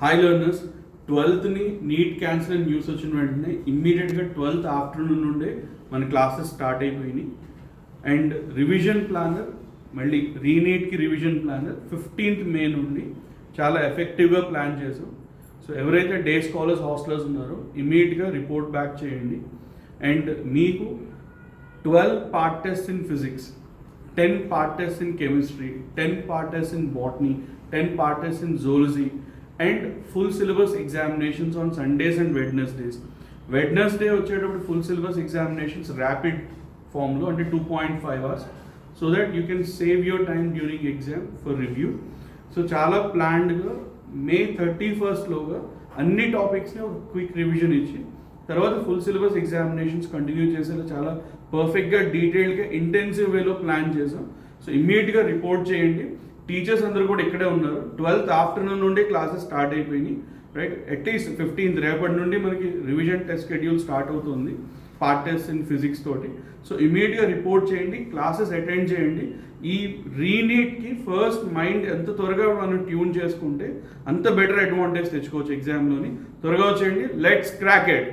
Hi learners, 12th NEET cancel అని news వచ్చిన వెంటనే ఇమ్మీడియట్గా 12th ఆఫ్టర్నూన్ నుండే మన క్లాసెస్ స్టార్ట్ అయిపోయినాయి. అండ్ రివిజన్ ప్లానర్, మళ్ళీ రీనీట్కి రివిజన్ ప్లానర్ 15th మే నుండి చాలా ఎఫెక్టివ్గా ప్లాన్ చేసాం. సో ఎవరైతే డే స్కాలర్స్ హాస్టలర్స్ ఉన్నారో ఇమ్మీడియట్గా రిపోర్ట్ బ్యాక్ చేయండి. అండ్ మీకు 12 part test in physics, 10 part test in chemistry, 10 part test in botany, 10 part test in zoology and full syllabus examinations on Sundays and Wednesdays. Wednesday వచ్చేటప్పుడు full syllabus examinations rapid ఫామ్లో, అంటే 2.5 hours, so that you can save your time during exam for review. So చాలా ప్లాన్డ్గా May 31st అన్ని టాపిక్స్ని ఒక quick revision ఇచ్చి తర్వాత full syllabus examinations continue చేసేలా చాలా పర్ఫెక్ట్గా డీటెయిల్డ్గా ఇంటెన్సివ్ వేలో ప్లాన్ చేసాం. సో ఇమ్మీడియట్గా రిపోర్ట్ చేయండి. టీచర్స్ అందరూ కూడా ఇక్కడే ఉన్నారు. 12th ఆఫ్టర్నూన్ నుండి క్లాసెస్ స్టార్ట్ అయిపోయినాయి, రైట్? అట్లీస్ట్ 15th రేపటి నుండి మనకి రివిజన్ టెస్ట్ షెడ్యూల్ స్టార్ట్ అవుతుంది, పార్ట్ టెస్ట్ ఇన్ ఫిజిక్స్ తోటి. సో ఇమీడియట్గా రిపోర్ట్ చేయండి, క్లాసెస్ అటెండ్ చేయండి. ఈ రీనీట్కి ఫస్ట్ మైండ్ ఎంత త్వరగా మనం ట్యూన్ చేసుకుంటే అంత బెటర్ అడ్వాంటేజ్ తెచ్చుకోవచ్చు ఎగ్జామ్లోని. త్వరగా వచ్చేయండి, లెట్స్ క్రాక్ ఇట్.